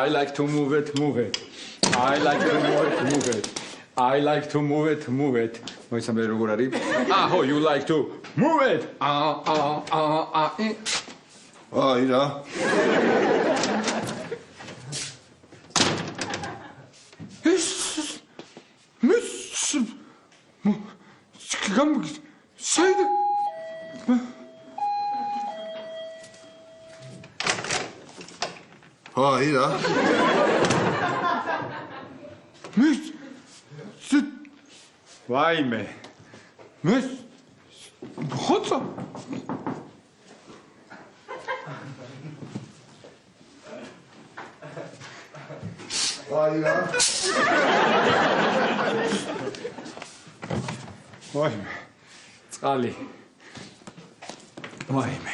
I like to move it. I like to move it. I like to move it. მოიცამე როგორ არის? აჰო, you like to move it. აი რა. საიდ აი რა. ვაიმე. ხოცა. აი რა. ვაიმე. წყალი. ვაიმე.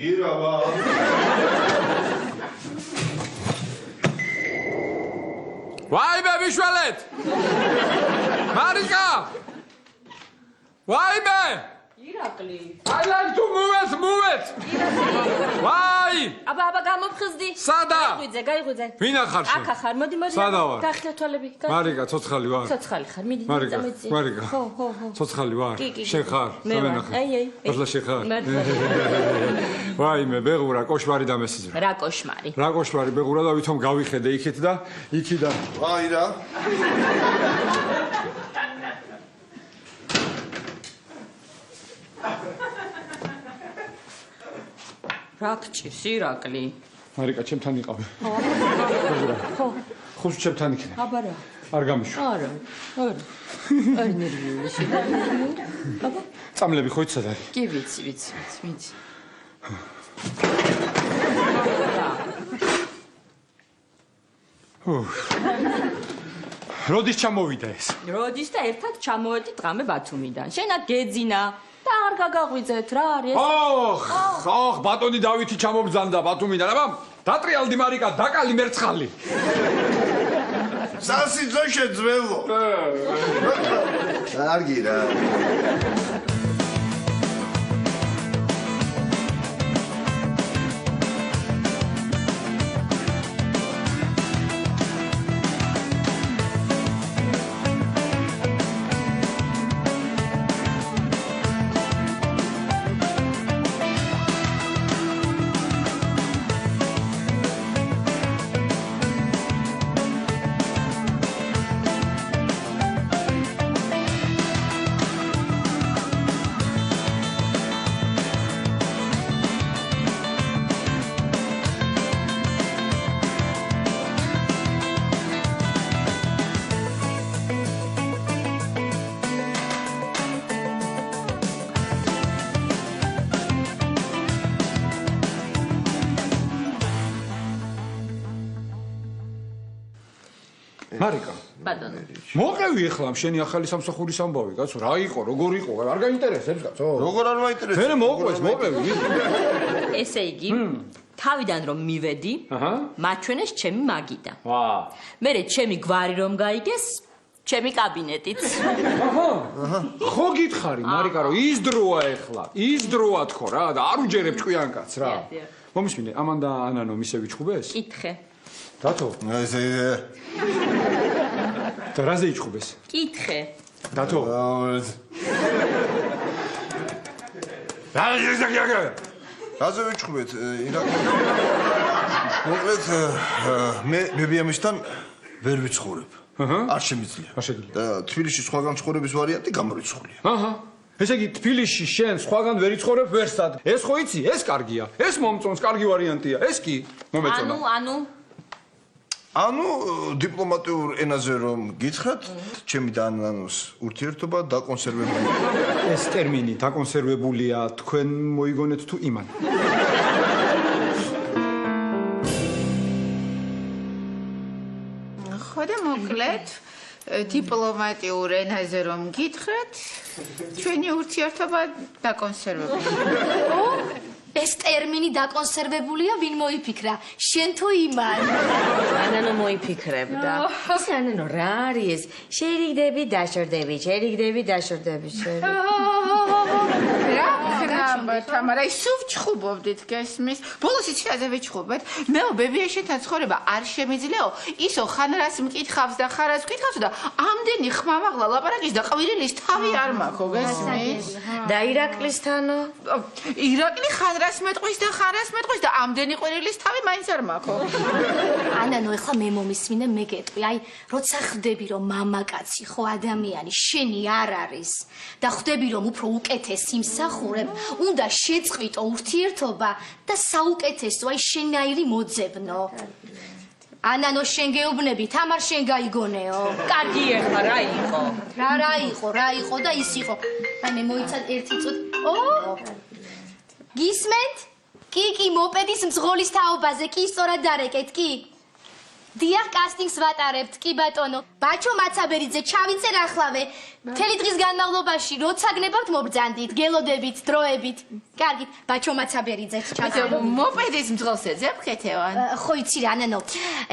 ირავა. ვაიმე მიშველეთ! მარიკა! ვაიმე! ირაკლი. I like to move it. ვაი! აბა გამოფხიზდი. სადა? გაიღვიძე. ვინ ახარ შენ? აქ ახარ, მოდი. სადა ვარ? გახლა თვალები. მარიკა, ცოცხალი ვარ. ცოცხალი ხარ, მიდი. მარიკა. ხო. ცოცხალი ვარ. შენ ხარ? მე ვარ. აი. ახლა შენ ხარ? ვაიმე, ბეღურა, კოშმარი დამესიზრა. რა კოშმარი? რა კოშმარი ბეღურა და ვითომ გავიხედე იქით და იქიდან. აი რა. რა გჭირს ირაკლი? მარიკა, ჩემთან იყავი. ხო. ხუს ჩემთან იქნე. აბა რა. არ გამიშვა. არა. არ ნერვიული შედა. აბა. წამლები ხო იცად არის? კი ვიცი. როდის ჩამოვიდა ეს? როდის და ერთად ჩამოვედი დღამე ბათუმიდან. შენ აქ გეძინა და არ გაგაღვიძეთ რა არის? ოხ, ბატონი დავითი ჩამობრძანდა ბათუმიდან. აბა, დატრიალდი მარიკა, დაკალი მერცხალი. სასიძო შეძველო. კარგი რა. მარიკა. ბატონო. მოყევი ახლა შენი ახალი სამსახურის ამბავი, კაცო, რა იყო, როგორ იყო, არ გაინტერესებს, კაცო? როგორ არ მაინტერესებს? მე მოყევი. ესე იგი, თავიდან რომ მივედი, მაჩვენეს ჩემი მაგიდა. მერე ჩემი გვარი რომ გაიგეს, ჩემი კაბინეტიც. ხო გითხარი, მარიკა, რომ ის დროა ახლა, ის დროა თქო რა და არ უჯერებ ჭკვიან კაცს რა. მომისმინე, ამან და ანანო მისე ვიჩხუბეს? კითხე. დათო. ესე და რაზე იჩხუბეს? კითხე. დათო. რაზე ვიჩხუბეთ? ირაკლი. მოკლედ მე ბებიამისთან ვერ ვიცხოვრებ. არ შემიძლია. და თბილისში სხვაგან ცხოვრების ვარიანტი გამორიცხულია. ესე იგი თბილისში შენ სხვაგან ვერ იცხოვრებ ვერსად. ეს ხო იცი, ეს კარგია. ეს მომწონს, კარგი ვარიანტია. ეს კი მომეწონა. ანუ დიპლომატიურ ენაზე რომ გითხრათ, ჩემი და ანანოს ურთიერთობა დაკონსერვებულია. ეს ტერმინი დაკონსერვებულია თქვენ მოიგონეთ თუ იმან? ხო და მოკლედ დიპლომატიურ ენაზე რომ გითხრათ, ჩვენი ურთიერთობა დაკონსერვებულია. ეს ტერმინი დაკონსერვებულია, ვინ მოიფიქრა? შენ თუ იმან? ანანო მოიფიქრებდა. ეს ანანო რა არის ეს? შერიგდები, დაშორდები. რა ხნაბა თამარა სულ ჩხუბობდით გესმის ბოლოს ისე ვიჩხუბეთ მეო ბებიაშენთან ცხოვრება არ შემიძლიაო ისო ხან რას მკითხავს და ხან რას მკითხავს და ამდენი ხმამაღლა ლაპარაკის და ყვირილის თავი არ მაქვს გესმის და ირაკლისთანო ირაკლი ხან რას მეტყვის და ხან რას მეტყვის და ამდენი ყვირილის თავი მაინც არ მაქვს ანანო ეხლა მე მომისმინე მე გეტყვი აი როცა ხვდები რომ მამაკაცი ხო ადამიანი შენი არ არის და ხვდები რომ უფრო უკეთეს იმსახურებ უნდა შეწყვიტო ურთიერთობა და საუკეთესო აი შენაირი მოძებნო ანანო შენ გეუბნები თამარ შენ გაიგონეო კარგი ეხლა რა იყო რა იყო და ის იყო აი მე მოიცად ერთი წუთი ო გისმენთ კი მოპედის მძღოლის თაობაზე კი სწორად დარეკეთ კი დიახ კასტინგს ვატარებთ კი ბატონო ბაჩო მაცაბერიძე ჩავიწერ ახლავე მთელი დღის განმავლობაში როცა გნებავთ მობრძანდით გელოდებით დროებით კარგით ბაჩო მაცაბერიძე ჩავიწერ მოპედის მძღოლს ეძებ ქეთევან ხო იცი რა ანანო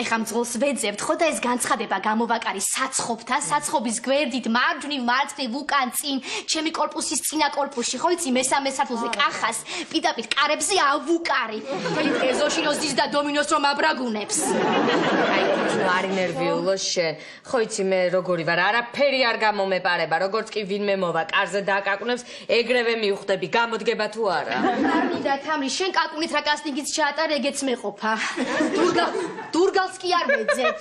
ეხა მძღოლს ვეძებთ ხო და ეს განცხადება გამოვაკარი საცხობთან საცხობის გვერდით მარჯვნივ მარცხნივ უკან წინ ჩემი კორპუსის წინა კორპუსში ხო იცი მესამე სართულზე კახას პირდაპირ კარებზე ავუკარი მთელი ეზოში ნოზის და დომინოს რომ აბრაგუნებს აი თუ არ ინერვიულო შენ ხო იცი მე როგორი ვარ არაფერი არ გამომეპარება როგორც კი ვინმე მოვა კარზე დააკაკუნებს ეგრევე მივხვდები გამოდგება თუ არა და თამრი შენ კაკუნით რა კასტინგიც ჩაატარ ეგეც მეყოფა დურგალს კი არ მეძებ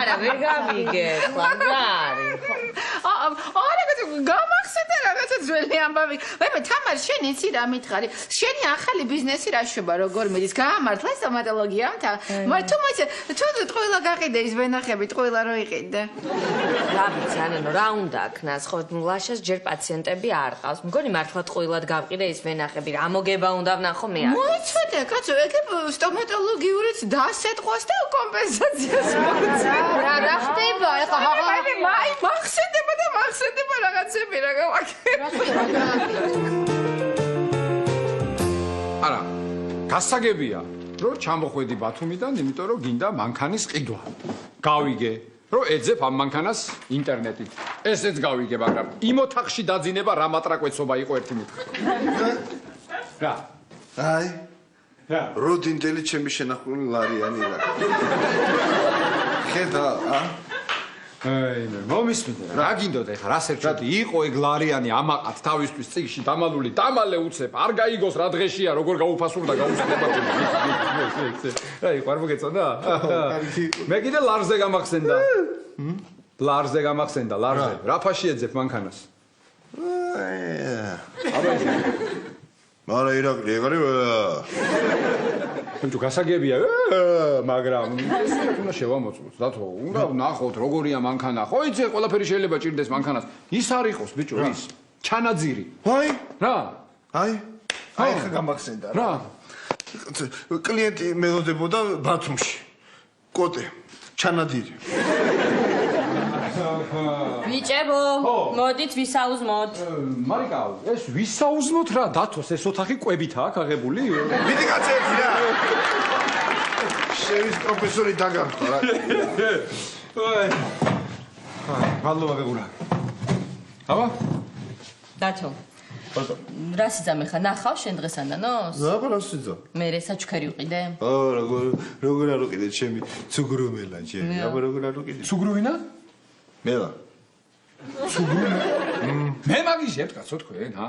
არა ვერ გავიგე ხო რა არის გამახსენდა რაღაცა ძველი ამბავი ვაიმე თამარ შენ იცი რა მითხარი შენი ახალი ბიზნესი რა შვება როგორ მიდის გაამართლა სტომატოლოგიამ მაგრამ თუ მოიცე თუ ტყუილა გაყიდე ის ვენახები ტყუილა რო იყიდე რა ვიცი ანანო რა უნდა აქნას ხო ლაშას ჯერ პაციენტები არ ყავს მგონი მართლა ტყუილად გავყიდე ის ვენახები რა მოგება უნდა ვნახო მე არ მოიცოდე კაცო ეგ სტომატოლოგიურიც დასეტყვას და კომპენსაციას მოიცე რა ხდება ეხლა აი მახსენდება და მახსენდება რაღაცები რა არა გასაგებია რომ ჩამოხვედი ბათუმიდან იმიტომ რომ გინდა მანქანის ყიდვა გავიგე რომ ეძებ ამ მანქანას ინტერნეტით ესეც გავიგე მაგრამ იმ ოთახში დაძინება რა მატრაკვეცობა იყო ერთი მითხრა რა აი როდინდელი ჩემი შენახული ლარიანი რა ხედა აი მომისმინე რა გინდოდა ეხა რას ერჩოდი იყო ეგ ლარიანი ამაყად თავისთვის წიგში დამალული დამალე უცებ არ გაიგოს რა დღეშია როგორ გაუფასურდა გაუსწრება აი ყარ მოგეწოდა მე კიდე ლარზე გამახსენდა ლარზე რა ფაში ეძებ მანქანას მარა ირაკლი ეგარი თუ გასაგებია მაგრამ უნდა შევამოწმოთ დათო უნდა ნახოთ როგორია მანქანა ხო იცი ყველაფერი შეიძლება ჭირდეს მანქანას ის არ იყოს ბიჭო ის ჩანაძირი აი რა აი ხა გამახსენდა რა კლიენტი მელოდებოდა ბათუმში კოტე ჩანადირი ბიჭებო მოდით ვისაუზმოთ მარიკა ეს ვისაუზმოთ რა დათოს ეს ოთახი კვებითაა აღებული მიდი კაცები რა შევის პროფესორი დაგარქვა რა აი მადლობა გეგურა აბა დათო რა სიძამე ხა ნახავ შენ დღეს ანანოს რა სიძა მე საჩქარი ვყიდე როგორ არ უყიდე ჩემი ცუგრუმელა ჩემი აბა როგორ არ უყიდე ცუგრუინა მელა მე მაგიჟებთ კაცო თქვენ რა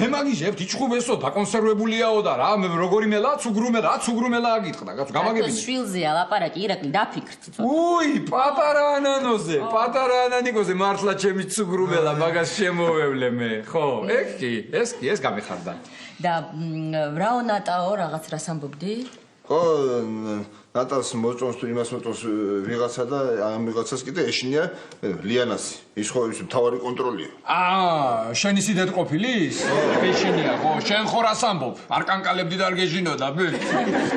მე მაგიჟებთ იჭხუბესო დაკონსერვებულიაო და რა როგორი მელა ცუგრუმელა აგიტყდა კაცო გამაგებინე შვილზეა ლაპარაკი ირაკლი დაფიქრთ უი პატარა ანანიკოზე მართლა ჩემი ცუგრუმელა მაგას შემოვევლე მე ხო ეს გამიხარდა და რაონატაო რაღაც რას ამბობდი ხო ნატალს მოწონს თუ იმას მოწონს ვიღაცა და ამ ვიღაცას კიდე ეშინია ლიანასი ის ხო ის მთავარი კონტროლია შენი სიდეთ ყოფილის ეშინია ხო შენ ხო რას ამბობ არ კანკალებდი და არ გეჟინოდა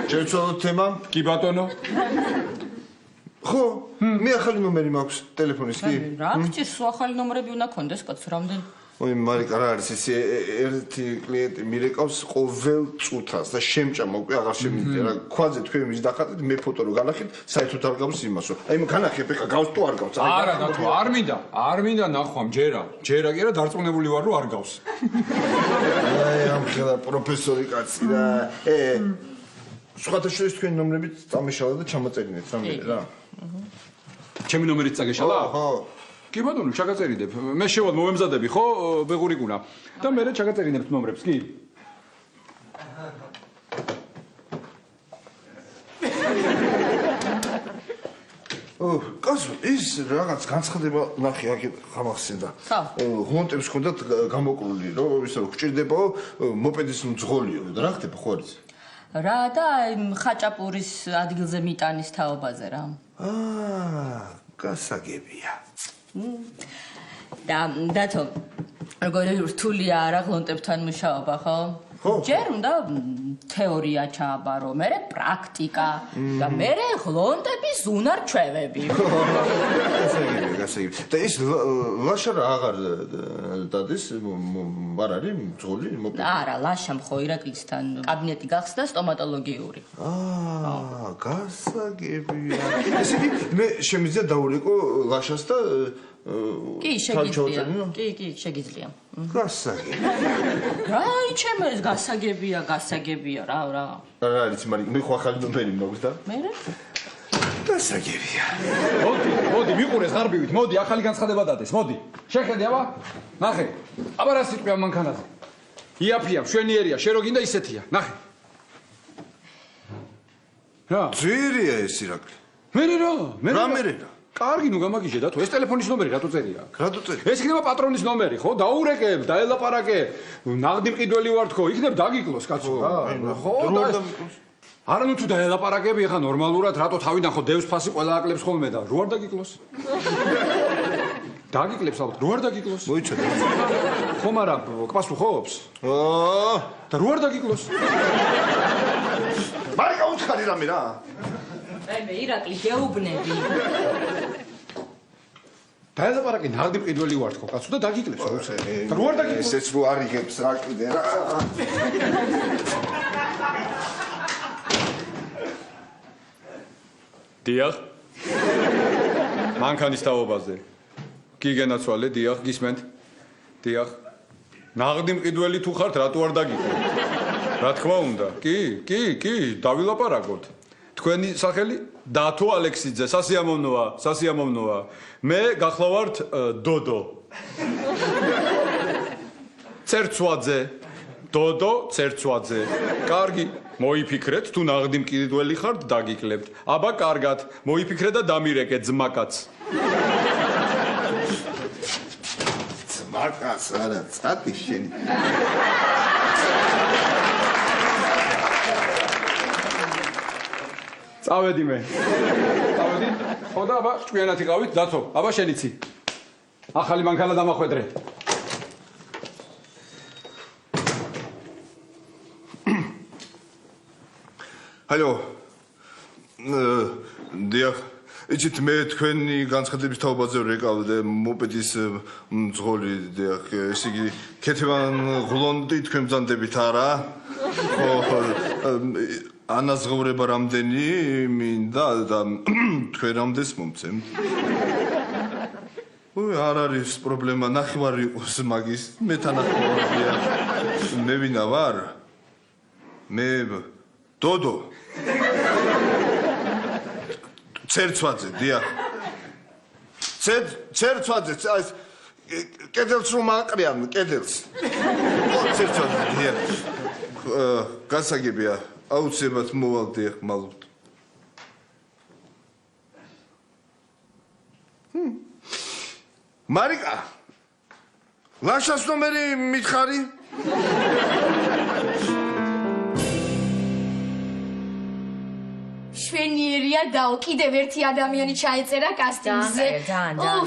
შევცვალოთ თემა კი ბატონო ხო მე ახალი ნომერი მაქვს ტელეფონის კი რა გჭირს ახალი ნომრები უნდა კონდეს კაცო რამდენი ой, მარიკა, რა არის ეს ერთი კლიენტი მირეკავს ყოველ წუთას და შემჭამ უკვე აღარ შემიძლია რა. ქვაზე თქვენ მის დახატეთ, მე ფოტო რო განახით, საერთოდ არ გავს იმასო. აი, განახებ, ეხა გავს თუ არ გავს? არა, დათო, არ მინდა ნახვამ, ჯერა კი რა, დარწმუნებული ვარ, რომ არ გავს. აი, ამ ხელა პროფესორი კაცი რა. სხვათა შორის თქვენი ნომრებით წამეშალა და ჩამოწერინეთ რა. ჩემი ნომერით წაგეშალა? ხო. კი ბატონო, ჩაგაწერინებ. მე შევალ მომემზადები, ხო, ბეღურიკუნა. და მე ჩაგაწერინებთ ნომრებს, კი? კაცო, ის რაღაც განცხადება ნახე აქ გამახსენდა. ღონტებს ჰქონდათ გამოკლული, რომ ისე გჭირდებაო მოპედის მძღოლიო და რა ხდება ხო არის? რა და ხაჭაპურის ადგილზე მიტანის თაობაზე რა. გასაგებია. და დათო, როგორი რთულია რა ღონტებთან მუშაობა, ხო? ჯერ უნდა თეორია ჩააბარო, მერე პრაქტიკა და მერე ღონტების უნარჩვევები. გასაგებია. და ის ლაშა რა აღარ დადის, არ არის მძღოლი მოპედი? არა, ლაშამ ხო ირაკლისთან კაბინეტი გახსნა სტომატოლოგიური. გასაგებია. ესე იგი, მე შემიძლია დაურეკო ლაშას და კი, შეგიძლია. კი, შეგიძლია. გასაგებია. რა იჩემო ეს გასაგებია რა. რა არის, მაგრამ მე ხო ახალი ნომერი მაქვს და? მერე? გასაგებია. მოდი, მიყურეს ღარბივით, მოდი, ახალი განცხადება დადეს, მოდი. შეხედე, აბა? ნახე. აბა რა სიტყვია მანქანაზე? იაფია, მშვენიერია, შენ რო გინდა ისეთია. ნახე. რა? ძვირია ეს ირაკლი. მერე რა? რა მერე რა? კარგი, ნუ გამაგიჟე დათო, ეს ტელეფონის ნომერი რატო წერია? რატო წერია? ეს იქნება პატრონის ნომერი, ხო? დაურეკებ, დაელაპარაკებ. ნაღდი მყიდველი ვარ თქო, იქნებ დაგიკლოს, კაცო. ხო, არა ნუ თუ დაელაპარაკები, ხა ნორმალურად რატო თავიდან ხო დევს ფასი ყველა აკლებს ხოლმე და რო არ დაგიკლოს? დაგიკლებს ალბათ, რო არ დაგიკლოს? მოიცადე. ხო, მაგრამ კვასუხობს? და რო არ დაგიკლოს? მარიკა უცხარი რამე რა. მე ირაკლი გეუბნები. დაელაპარაკე, ნაღდი მყიდველი ვარ თქო, კაცო და დაგიკლებს რო უცე. და რო არ დაგიკლოს? ესეც რო არიგებს რა კიდე რა. დიახ. მანქანის თაობაზე. კი გენაცვალე, დიახ, გისმენთ? დიახ. ნაღდი მყიდველი თუ ხართ, რატო არ დაგიკლო? რა თქმა უნდა. კი, დავილაპარაკოთ. თქვენი სახელი დათო ალექსიძე, სასიამოვნოა. მე გახლავართ დოდო. ცერცვაძე. დოდო ცერცვაძე. კარგი, მოიფიქრეთ, თუ ნაღდი მყიდველი ხართ, დაგიკლებთ. აბა, კარგად, მოიფიქრე და დამირეკე ძმაკაც. ძმაკაც არა, წატი შენი. წავედი მე. წავედი. ხო და აბა, ჭკვიანად იყავით, დათო. აბა შენიცი. ახალი მანქანა დამახვედრე. ჰალო. დიახ. იცით მე თქვენი განცხადების თაობაზე ვრეკავ და მოპედის მძღოლი დიახ, ესე იგი ქეთევან ღლონდი თქვენ ბრძანდებით არა? ხო, ანაზღაურება რამდენი მინდა და თქვენ რამდენს მომცემთ? არ არის პრობლემა, ნახევარი იყოს მაგის, მე თანახმოვარია. მე ვინა ვარ? მე დოდო. ცერცვაძე, დიახ. ცერცვაძე, ეს კედელს რომ აყრიან, კედელს. ცერცვაძე, დიახ. გასაგებია, აუცილებლად მოვალ დიახ, მალოთ. მარიკა. ლაშას ნომერი მითხარი? შვენიერია დაო, კიდევ ერთი ადამიანი ჩაეწერა კასტინგზე.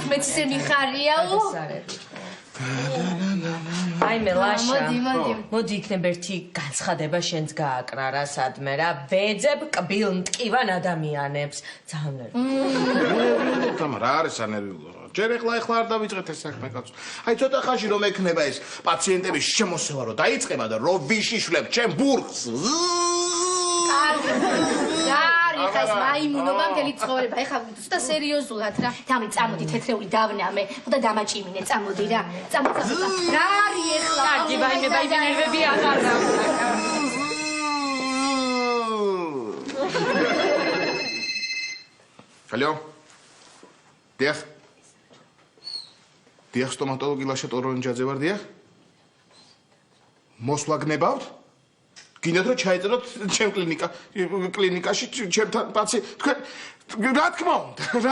მეც ისე მიხარია. აი მე ლაშა. მოდი. იქნებ ერთი განცხადება შენც გააკრა რა სადმე რა. ბეძებ კბილ მტკივან ადამიანებს. ძალიან რა არის ანერვიულო? ჯერ ეხლა არ დავიწყეთ ეს საქმე კაცო. აი ცოტა ხანში რომ ექნება ეს პაციენტების შემოსევა რომ დაიწყება და რომ ვიშიშვლებ ჩემ ბურგს. გარი ხა ეს მაიმუნობა მთელი ცხოვრება. ეხლა ცოტა სერიოზულად რა. დამი წამოდი თეთრეული დავნამე. ხოდა დამაჭიმინე წამოდი რა. წამოდი. გარი ეხლა. კარგი ვაიმე ნერვები აღარ დავკარგა. Алло. Დიახ. დიახ, სტომატოლოგი ლაშა ტორონჯაძე ვარ, დიახ. მოსვლა გნებავთ? გინდათ რომ ჩაეწეროთ ჩემ კლინიკაში ჩემთან თქვენ რა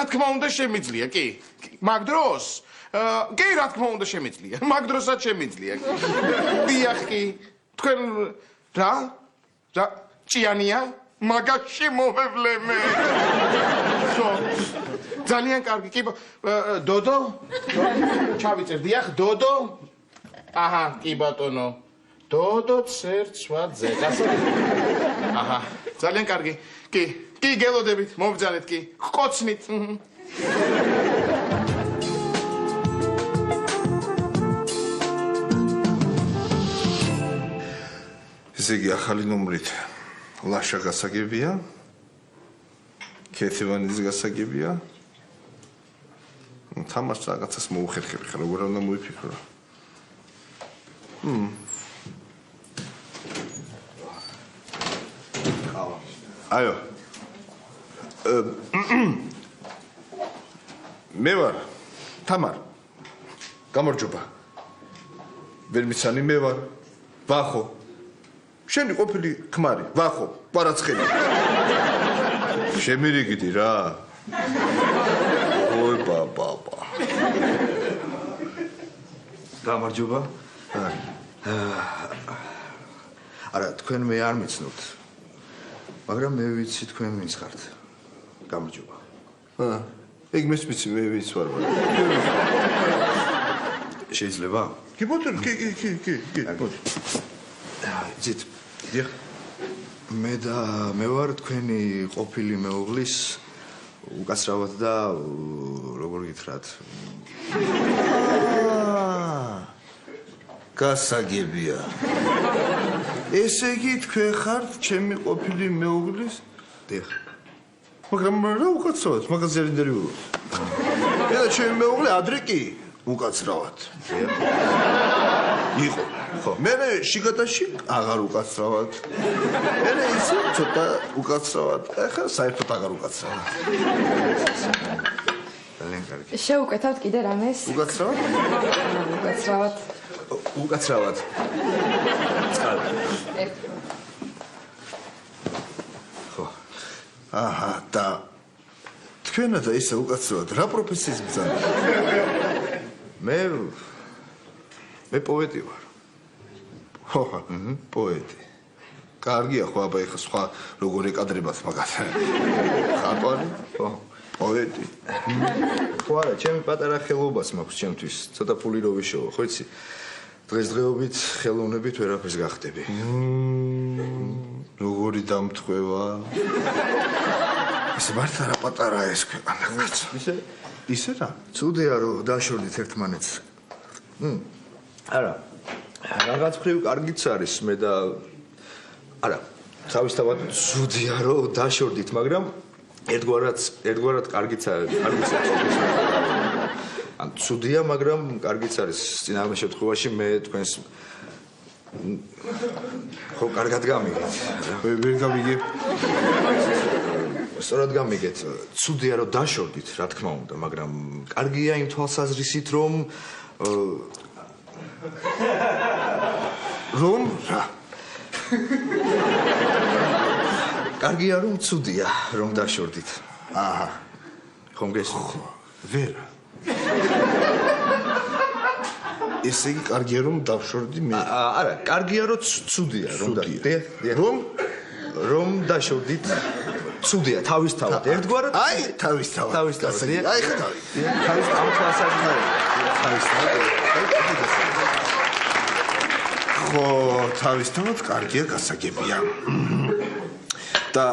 თქმა უნდა შემიძლია, კი. მაგ დროს? კი, რა თქმა უნდა შემიძლია. მაგ დროსაც შემიძლია. დიახ, კი. თქვენ რა ჭიანია? მაგაში მოვევლემე. ძალიან კარგი, კი. დოდო? ჩავიწერ, დიახ, დოდო? აჰა, კი ბატონო. დოდო ცერცვაძე. აჰა, ძალიან კარგი. კი, გელოდებით, მომბრძანეთ, კი. ყოცნით. ესე იგი ახალი ნომრით ლაშა გასაგებია. ქეთევანის გასაგებია. თამაშს რაღაცას მოუხერხები ხარ, როგორ უნდა მოიფიქრო. აიო. მე ვარ თამარ. გამარჯობა. ვერ მიცანი მე ვარ. ვახო. შენი ყოფილი ქმარი, ვახო, კვარაცხელი. შემირიგდი რა. ой баба. გამარჯობა. არა, თქვენ მე არ მიცნობთ. მაგრამ მე ვიცი თქვენ ვინც ხართ. გამარჯობა. ეგ მესმის მე ვინც ვარ. შეიძლება? კი ბოთო, კი. იცით, დიახ. მე ვარ თქვენი ყოფილი მეუღლის უკაცრავად და როგორ გითხრათ? გასაგებია. ესე იგი თქვენ ხართ ჩემი ყოფილი მეუღლის? დიახ. მაგრამ რა უკაცრავად? მაგაზე არ ინტერვიულობ. და ჩემი მეუღლე ადრე კი უკაცრავად. იყო. ხო. მე შიგადაში აღარ უკაცრავად. მე ისე ცოტა უკაცრავად. ახლა საერთოდ აღარ უკაცრავად. ძალიან კარგი. შევუკეთავთ კიდე რამეს? უკაცრავად? უკაცრავად. წყალ. ხო. აჰა, და თქვენა და ისე უკაცრავად რა პროფესიის ბრძანდა? მე პოეტი ვარ. ხო, პოეტი. კარგია ხო, აბა ეხა სხვა როგორ ეკადრებათ მაგათ. ხატვარი? ხო, პოეტი. ხო არა, ჩემი პატარა ხელობას მაქვს ჩემთვის. ცოტა ფული რო ვიშოვო, ხო იცი? დღესდღეობით ხელოვნებით ვერაფერს გახდები. როგორი დამთხვევა. ისე მართლა რა პატარა ეს ქვეყანა კაცო. ისე რა? ცუდია რომ დაშორდით ერთმანეთს. არა. რაღაც მხრივ კარგიც არის მე და არა, თავისთავად ცუდია რომ დაშორდით, მაგრამ ერთგვარად კარგიც არის. ან ცუდია, მაგრამ კარგიც არის. წინამე შემთხვევაში მე თქვენს ხო კარგად გამიგეთ. ვერ გამიგებ. სწორად გამიგეთ. ცუდია რომ დაშორდით, რა თქმა უნდა, მაგრამ კარგია იმ თვალსაზრისით, რომ რა? კარგია რომ ცუდია რომ დაშორდით. აჰა. ხომ გესმით? ვერა. ესე იგი კარგია რომ დავშორდი მე. არა, კარგია რომ ცუდია რომ რომ დაშორდით. ცუდია თავისთავად. ერთგვარად. აი, თავისთავად. აი ხა თავის ამ თვალსაზრისით. თავისთავად. ხო, თავისთავად კარგია გასაგებია. და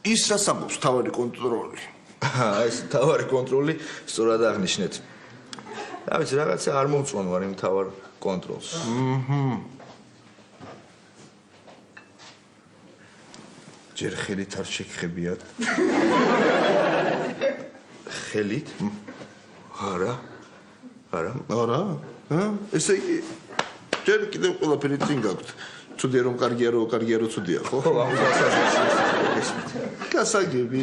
ის რას ამბობს თავარი კონტროლი? ეს თავარი კონტროლი სწორად აღნიშნეთ. რა ვიცი, რაღაცა არ მომწვან ვარ იმ თავარ კონტროლს. ჯერ ხელით არ შეგხებიათ. ხელით? არა. ესე იგი ჯერ კიდევ ყველაფერი წინ გაქვთ. ცუდია რომ კარგია რომ ცუდია, ხო? ხო, ამას გასაგები. გასაგები.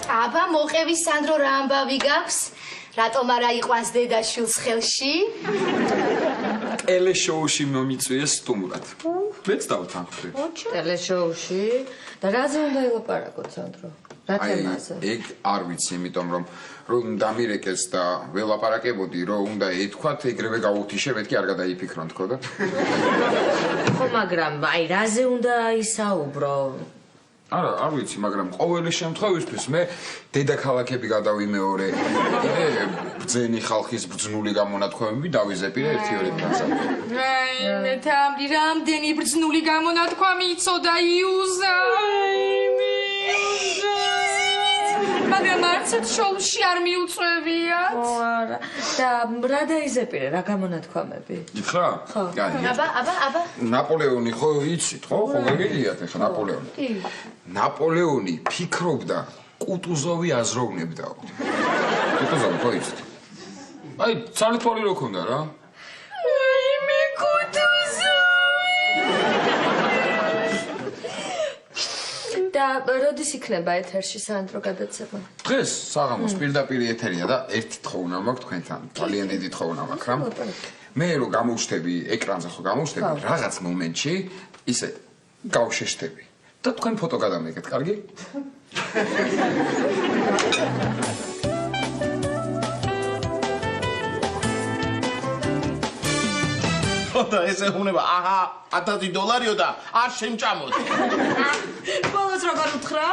აბა მოყევი სანდრო რა ამბავი გაქვს? რატომ არა იყვანს დედაშვილს ხელში? ტელეშოუში მომიწვიეს სტუმრად. მეც დავთანხმდი. ტელეშოუში და რაზე უნდა ელაპარაკოთ სანდრო? რა თემაზე? ეგ არ ვიცი, იმიტომ რომ დამირეკეს და ველაპარაკებოდი, რომ უნდა ეთქვათ, ეგრევე გავუთიშე, მეთქი არ გადაიფიქრონ თქო და. ხო, მაგრამ აი რაზე უნდა ისაუბრო? არ ვიცი, მაგრამ ყოველი შემთხვევისთვის მე დედაქალაქები გადავიმეორე. კიდე ბრძენი ხალხის ბრძნული გამონათქვამები დავიზეპირე 1-2 დღეზე. მე თამბი რამდენი ბრძნული გამონათქვამი იცოდა იუზა. მაგრამ არც შოუში არ მიუწვევიათ. ო არა. და რა დაიზეპირე, რა გამონათქვამები? გითხრა? ხო. აბა. ნაპოლეონი ხო იცით, ხო? ხო გაგიგიათ ახლა ნაპოლეონი. კი. ნაპოლეონი ფიქრობდა კუტუზოვი აზროვნებდაო. კუტუზოვი ხო იცით? აი, ცალთვალი რო ქონდა რა. მე კუტუზოვი. და როდის იქნება ეთერში სანდრო გადაცემა? დღეს საღამოს პირდაპირ ეთერია და ერთი თხოვნა მაქვს თქვენთან. ძალიან დიდი თხოვნა მაქვს რა. მე რო გამოვშთები ეკრანზე ხო გამოვშთები რაღაც მომენტში ისე გავშეშთები და თქვენ ფოტო გადამეკეთ, კარგი? და ესე უნება, აჰა, $1000 და არ შემჭამოთ. ბოლოს როგორ უთხრა?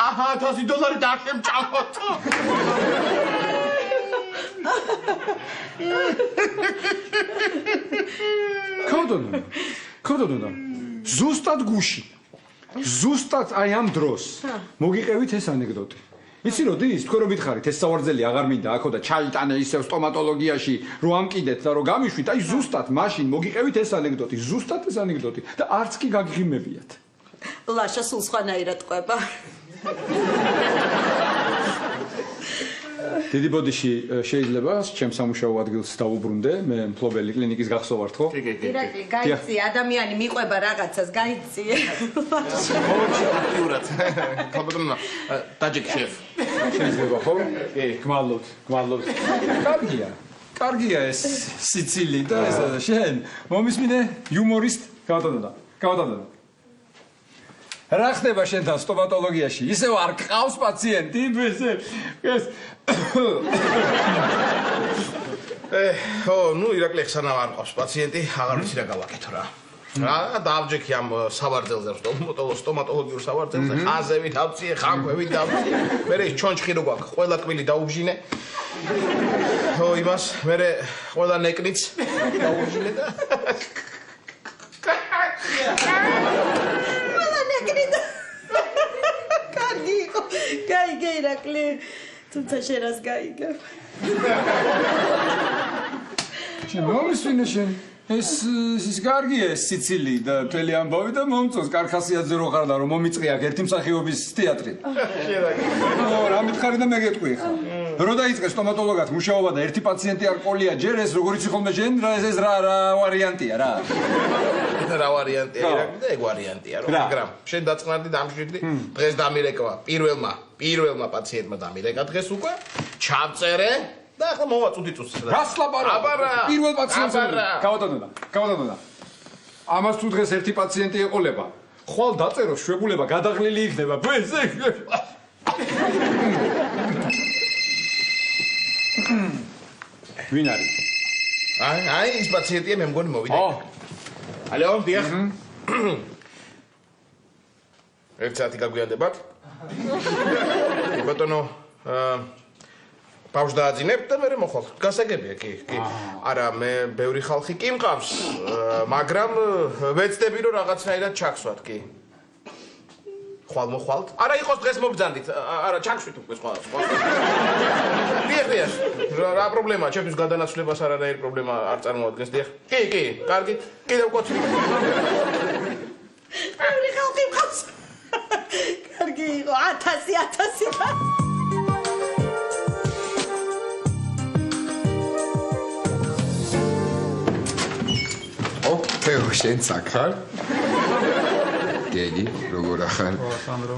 აჰა, $1000 და არ შემჭამოთ. ქოდოდონა. ზუსტად გუში. ზუსტად აი ამ დროს მოგიყევით ეს ანეკდოტი. იცი როდის? თქვენ რო მითხარით ეს სავარძელი აღარ მინდა აქო და ჩაიტანე ისევ სტომატოლოგიაში რო ამკიდეთ და რო გამიშვით, აი ზუსტად მაშინ მოგიყევით ეს ანეკდოტი, ზუსტად ეს ანეკდოტი და არც კი გაგღიმებიათ. ლაშა სულ სხვანაირად ყვება. დიდი ბოდიში შეიძლება ჩემ სამუშაო ადგილს დავუბრუნდე, მე მფლობელი კლინიკის გახსოვ ვარ, ხო? ირაკლი, გაიცი, ადამიანი მიყვება რაღაცას, გაიცი. ოჩიურად. ხაბოდნა, ტაჯიკ შეფ. შეიძლება ხო? კი, გმადლობთ. კარგია ეს სიცილი და ეს შენ მომისმინე იუმორისტ გავდადოდა. რა ხდება შენთან სტომატოლოგიაში? ისევ არ ყავს პაციენტი, ეს ხო, ნუ ირაკლი ხსანამ არ ყავს პაციენტი, აღარ ვიცი რა გავაკეთო რა. რა დავჯექი ამ სავარძელზე, სტომატოლოგიურ სავარძელზე, ხაზები დავწიე, ხანქვევი დავწიე. მე ეს ჩონჩხი რო გვაქვს, ყველა კბილი დაუბჟინე. ხო, იმას, მე ყველა ნეკნიც დაუბჟინე და გაიგე ირაკლი, თუმცა შენ რას გაიგებ? შენ მომისვინე შენ. ეს კარგია ეს სიცილი და მთელი ამბავი და მომწონს კარხასიაძე რო ხარ და რომ მომიწყე აქ ერთი მსახიობის თეატრი. ო, რა მითხარი და მე გეტყვი ხა. რო დაიწყე სტომატოლოგად მუშაობა და ერთი პაციენტი არ ყოლია ჯერ ეს როგორ იცი ხოლმე შენ ეს რა ვარიანტია რა. რა ვარიანტია ირაკლი და ეგ ვარიანტია რომ მაგრამ შენ დაწყნარდი დამშვიდდი დღეს დამირეკვა პირველმა პაციენტმა დამირეკა დღეს უკვე ჩავწერე და ახლა მოვაწუდი წუთს რას ლაპარაკობ პირველ პაციენტს გავადანდა ამას თუ დღეს ერთი პაციენტი ეყოლება ხვალ დაწერო შვებულება გადაღლილი იქნება ბეზე ვინ არის აი ის პაციენტია მე მგონი მოვიდა ალო დიახ ერთ საათი გაგვიანდებათ ბატონო ბავშვს დააძინებთ და მე მოხვალ. გასაგებია კი. არა, მე ბევრი ხალხი კი მყავს, მაგრამ ვეცდები რომ რაღაცნაირად ჩაქსვათ კი. ხვალ. არა იყოს დღეს მობძანდით. არა, ჩაგშვით უკვე სხვა. დიახ. რა პრობლემაა? ჩემთვის გადანაცვლებას არანაირი პრობლემა არ წარმოადგენს. დიახ. კი, კარგი. კიდევ კოცრი. ბევრი ხალხი მყავს. კარგი იყო 1000 და თეო შენ სახარ? გეგი, როგორ ახარ? სანდრო.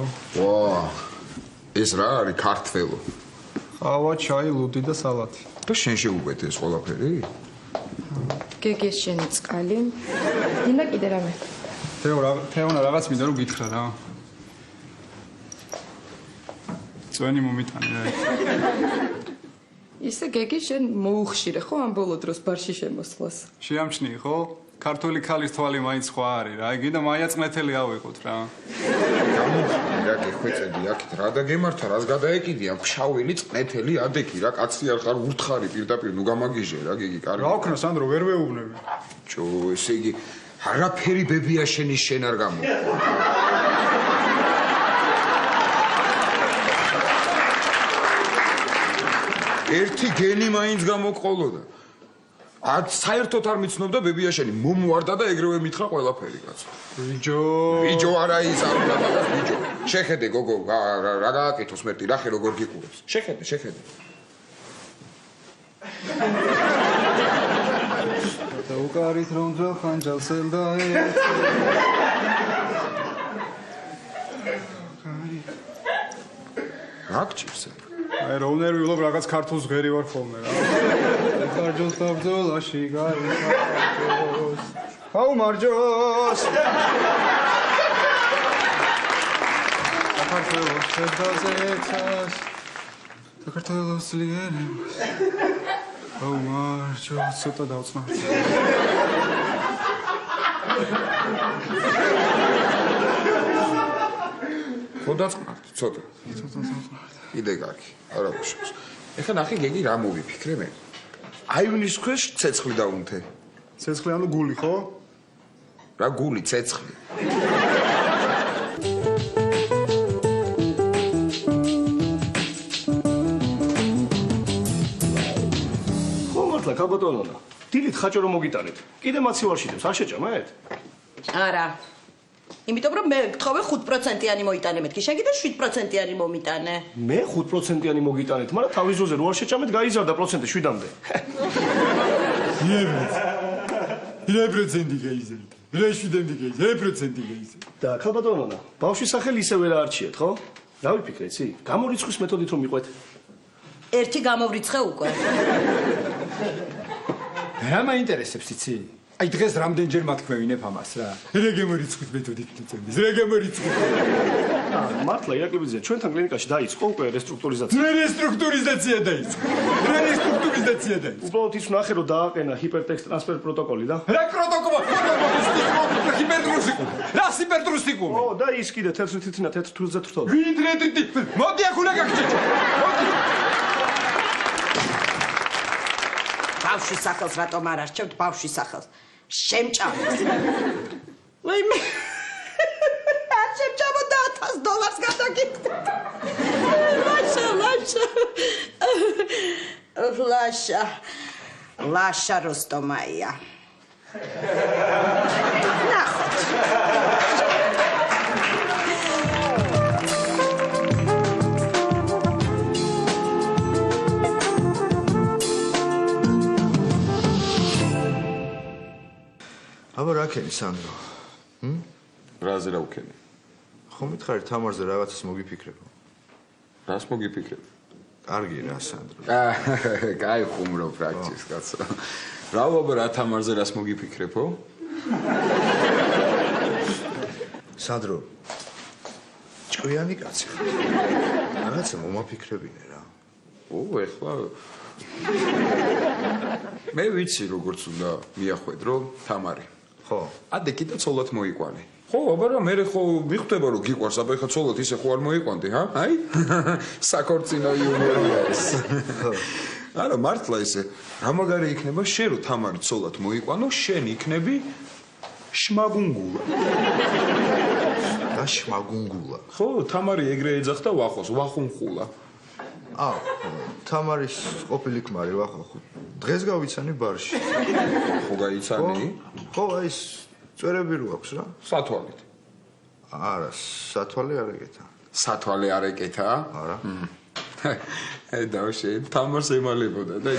ეს რა არის ქართველო? ყავა, ჩაი, ლუდი და სალათი. და შენ შეუყვეთ ეს ყველაფერი? გეგეს შენი წყალი. დინა კიდე რამე. თეონა რაღაც მინდა რომ გითხრა რა. წვენი მომიტანე რა. ისე გეგი შენ მოუხშირე ხო ამ ბოლო დროს ბარში შემოსვლას? შეამჩნიე ხო? ქართული ქალის თვალი მაინც სხვა არის რა. გინდა მაია წნეთელი ავიღოთ რა. გამომხდი რა გეხვეწედი აქეთ რა და გემართა რას გადაეკიდი აქ შავილი წნეთელი ადექი რა კაცი არ ხარ ურთხარი პირდაპირ ნუ გამაგიჟე რა გეგი კარგი. რა ვქნა სანდრო ვერ ვეუბნები. ჩო ესე იგი არაფერი ბებია შენი შენ არ გამო. ერთი გენი მაინც გამოყოლოდა. საერთოდ არ მიცნობდა ბებიაშენი მომوارდა და ეგრევე მითხრა ყველაფერი კაცო. ბიჯო არა ის არ უნდა ბიჯო. შეხედე გოგო რა გააკეთოს მერტი რახე როგორ გიყურებს. შეხედე. და უკარით რომ ძა ხანჯალს ელდა რა გჭირს? აი რა უნერი ვილობ რაღაც ქართულს ღერი ვარ ხოლმე რა. მარჯოს და ბრძოლაში გაიხარჯოს. აუ მარჯოს. საქართველოს შედაზეცას. საქართველოს ლიერებს. აუ მარჯოს ცოტა დავწმარ. ხოდაწყმართ ცოტა. კიდე კარგი, არა უშავს. ეხლა ნახე გეგი რა მოვიფიქრე მე. აივნის ქვეშ ცეცხლი დაუნთე. ცეცხლი ანუ გული ხო? რა გული ცეცხლი. ხო მართლა კაბატონონა. დილით ხაჭო რომ მოგიტანეთ. კიდე მაცივარში დევს, არ შეჭამეთ? არა. იმიტომ რომ მე გთხოვე 5%-იანი მოიტანე მეთქი, შენ კიდე 7%-იანი მომიტანე. მე 5%-იანი მოგიტანეთ, მაგრამ თავის ზოზე რო არ შეჭამეთ, გაიზარდა პროცენტი 7-მდე. რე% გაიზარდა. რე 7-მდე გაიზარდა, რე% გაიზარდა. და კაბატონონა, ბავშვის სახელი ისე ვერ აარჩიეთ, ხო? რა ვიფიქრე, იცი? გამორიცხვის მეთოდით რომ მიყვეთ. ერთი გამოვრიცხე უკვე. რა მაინტერესებს იცი? აი დღეს რამდენჯერ მათქმევინებ ამას რა. რე გამორიცხვის მეთოდით წონის. რე გამორიცხვის. მართლა ირაკლიბიძე, ჩვენთან კლინიკაში დაიწყო უკვე რესტრუქტურიზაცია. რესტრუქტურიზაცია დაიწყო. რესტრუქტურიზაცია დაიწყო. უბრალოდ ის ვნახე რომ დააყენა ჰიპერტექსტ ტრანსფერ პროტოკოლი და რა პროტოკოლი? ჰიპერტრუსიკული. რა ჰიპერტრუსიკული? ო და ის კიდე თეთრი თითინა თეთრ თულზე თრთოდა. ვინ თეთრი? მოდი აქ უნდა გაგჭირჭო. მოდი. ბავშვის სახელს რატომ არ არჩევთ ბავშვის სახელს? შემჭამეთ. ვაი მე არ შემჭამოდა $1000 გადაგიხდი. ლაშა როსტომაია. ნახოთ. აბა რა ქენი სანდრო? რაზე რა უქენი? ხო მითხარი თამარზე რაღაცას მოგიფიქრებო. რას მოგიფიქრებ? კარგი რა სანდრო. კაი ხუმრობ პრაქტიკს კაცო. რა ვაბა რა თამარზე რას მოგიფიქრებო? სანდრო. ჭკვიანი კაცი. რაღაცა მომაფიქრებინე რა. ეხლა მე ვიცი როგორც უნდა მიახვედრო თამარი. ხო. ადე კიდე ცოლად მოიყვანე. ხო, აბარა მე ხო მიხვდება რომ გიყვარს, აბა ეხა ცოლად ისე ხო არ მოიყვანდი, ჰა? აი? საკორწინო იუმორია ეს. არა, მართლა ისე. რა მაგარი იქნება შენ რომ თამარი ცოლად მოიყვანო, შენ იქნები შმაგუნგულა. და შმაგუნგულა. ხო, თამარი ეგრე ეძახდა ვახოს, ვახუნხულა. თამარის ყოფილი ქმარი ვახო. დღეს გავიცანი ბარში. ხო გაიცანი? ხო, აი წვერები რო აქვს რა. სათვალით. არა, სათვალე არ ეკეთა. სათვალე არ ეკეთა? არა. აი დავშე, თამარს ემალებოდა და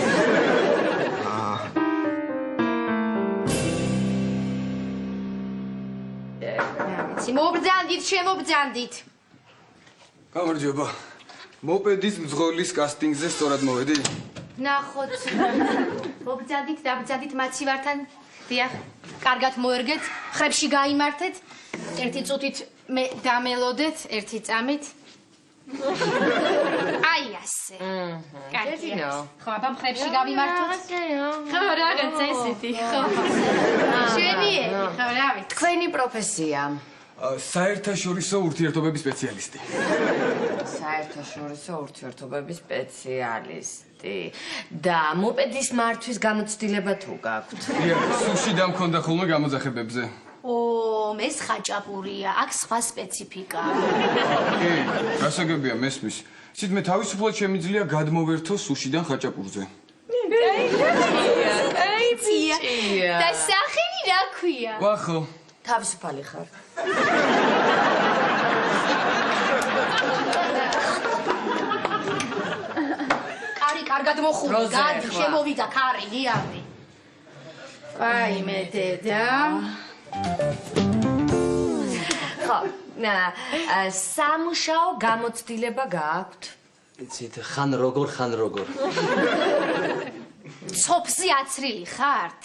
მობრძანდით, შემობრძანდით. გამარჯობა. მოპედის მძღოლის კასტინგზე სწორად მოვედი? ნახოთ. მობრძანდით, დაბრძანდით მაცივართან. დიახ, კარგად მოერგეთ, ხრებში გაიმართეთ. ერთი წუთით მე დამელოდეთ, ერთი წამით. აი ასე. კარგია. ხო, აბა ხრებში გავიმართოთ. ხო, რაღაც ესეთი, ხო. შენიერი, ხო, რავი. თქვენი პროფესია? საერთაშორისო ურთიერთობების სპეციალისტი. საერთაშორისო ურთიერთობების სპეციალისტი. და მოპედის მართვის გამოცდილება თუ გაქვთ? სუში და მქონდა ხოლმე გამოძახებებზე. ეს ხაჭაპურია, აქ სხვა სპეციფიკა. კი, გასაგებია მესმის. იცით მე თავისუფლად შემიძლია გადმოვერთო სუშიდან ხაჭაპურზე. კაიცია. და სახელი რა ქვია? ვახო. თავისუფალი ხარ? კარი კარგად მოხურე, გადი, შემოვიდა კარი, გიარდი. აი მე დედა. ხო, სამუშაო გამოცდილება გაქვთ? იცით, ხან როგორ. ცოფზე აცრილი ხართ?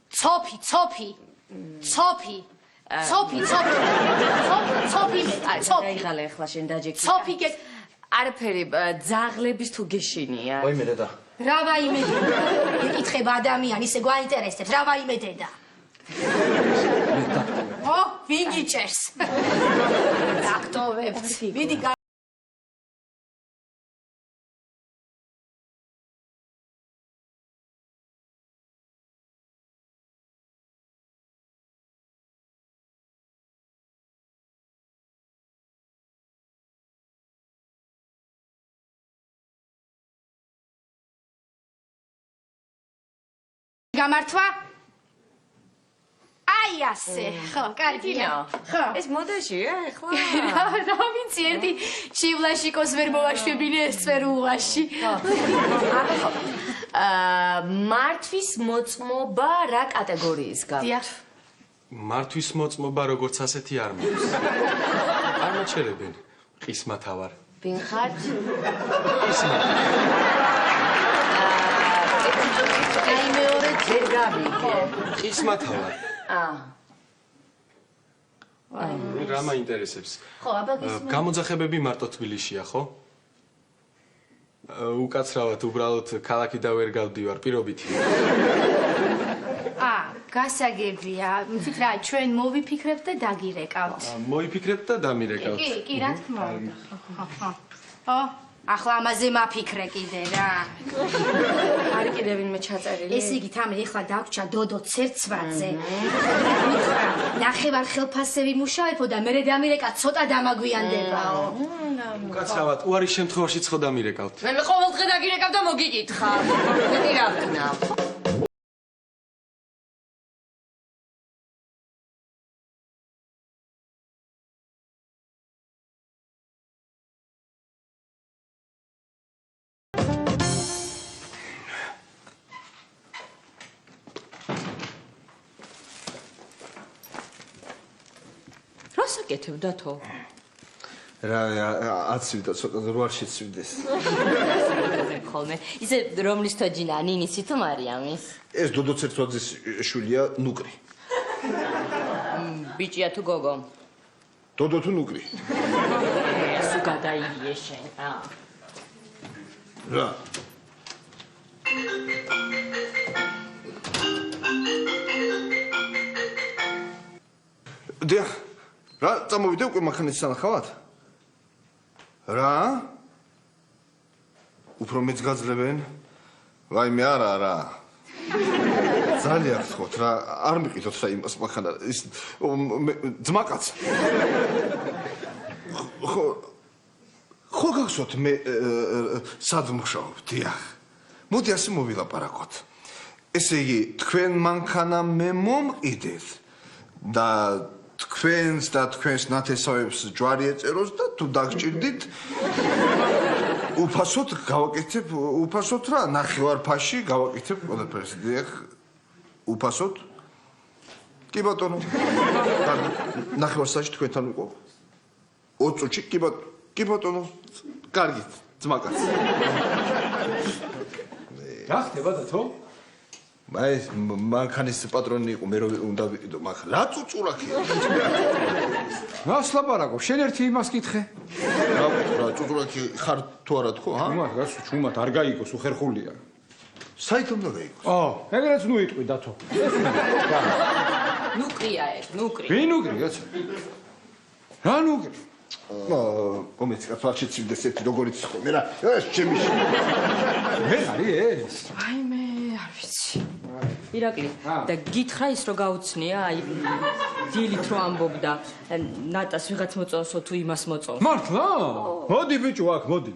ცოფი. ცოფი მეტად, ცოფი. დაიღალე ახლა შენ დაჯექი. ცოფი გე არაფერი, ძაღლების თუ გეშინია? ვაიმე დედა. რა ვაიმე დედა? ეკითხება ადამიანი, ისე გვაინტერესებს, რა ვაიმე დედა? ვინ გიჭერს? დაქტოვებთ. მიდი გამართვა? აი ასე. ხო, კარგია. ხო. ეს მოდაშია ახლა? რა ვიცი, ერთი შივლაშიკოს ვერ მოვაშვებინე ეს წვერულაში. მართვის მოწმობა რა კატეგორიის გაქვთ? დიახ. მართვის მოწმობა როგორც ასეთი არ მაქვს. არ მაჩერებენ. ყისმათავარ. ვინ ხართ? აი მეორე ვერ გავიგე. ყისმათავარ. აი. რა მაინტერესებს? ხო, აბა გისმენთ. გამოძახებები მარტო თბილისშია, ხო? უკაცრავად უბრალოდ ქალაქი და ვერ გავდივარ, პირობითი. გასაგებია. მით რა, ჩვენ მოვიფიქრებთ და დაგირეკავთ. მოიფიქრებთ და დამირეკავთ. კი, რა თქმა უნდა. ხო. ახლა ამაზე მაფიქრე კიდე რა. არის კიდე ვინმე ჩაწერილი? ესე იგი, თამე ეხლა დაგვრჩა დოდო ცერცვაძე. ნახევარ ხელფასები მუშაებო და მერე დამირეკა ცოტა დამაგვიანდებაო. უკაცრავად, უარის შემთხვევაში ცხო დამირეკავთ. მე ყოველ დღე დაგირეკავ და მოგიკითხავ. მეტი რა ვქნა? გეთებდათო? რა, აცივდა ცოტა 8-ში ცივდეს. ხოლმე. ისე რომლის თოჯინა, ნინისი თუ მარიამის? ეს დოდო ცერცვაძის შვილია ნუკრი. ბიჭია თუ გოგო? დოდო თუ ნუკრი? სულ გადაიგიე შენ. რა? დიახ. რა წამოვიდე უკვე მანქანის სანახავად? რა? უფრო მეც გაძლებენ? ვაიმე არა. ძალიან გთხოვთ რა, არ მიყიდოთ რა იმას მანქანა ის ძმაკაც. ხო გახსოვთ მე სად მუშაობ, დიახ. მოდი ასე მოვილაპარაკოთ. ესე იგი, თქვენ მანქანა მე მომყიდეთ და თქვენს და თქვენს ნათესავებს ჯვარი ეწეროს და თუ დაგჭირდით უფასოდ გავაკეთებ, უფასოდ რა, ნახევარფასში გავაკეთებ ყველაფერს, დიახ. უფასოდ? კი ბატონო. ნახევარსაჯი თქვენთან ვიყო. 20 წუთში კი ბატონო. კარგით, ძმაკაც. რა ხდება დათო? აი მანქანის პატრონი იყო, მე რო უნდა ვიყიდო მანქანა. რა წუწურაკია? რას ლაპარაკობ? შენ ერთი იმას კითხე. რა წუწურაკი ხარ თუ არა თქო, ჰა? ჩუმად არ გაიგოს, უხერხულია. საით უნდა გაიგოს? ეგრეც ნუ იტყვი დათო. ნუკრია ეს, ნუკრი. ვინ ნუკრი, კაცო? რა ნუკრი? კომეც კაცვარჩიც ვიდეს ერთი როგორიც ხოლმე რა. ეს ჩემი. მე არის ეს. ვაიმე, არ ვიცი. ირაკლი, და გითხრა ის რო გაუცნია, აი დილით რო ამბობდა, ნატას ვიღაც მოწონსო თუ იმას მოწონს. მართლა? მოდი ბიჭო აქ, მოდი.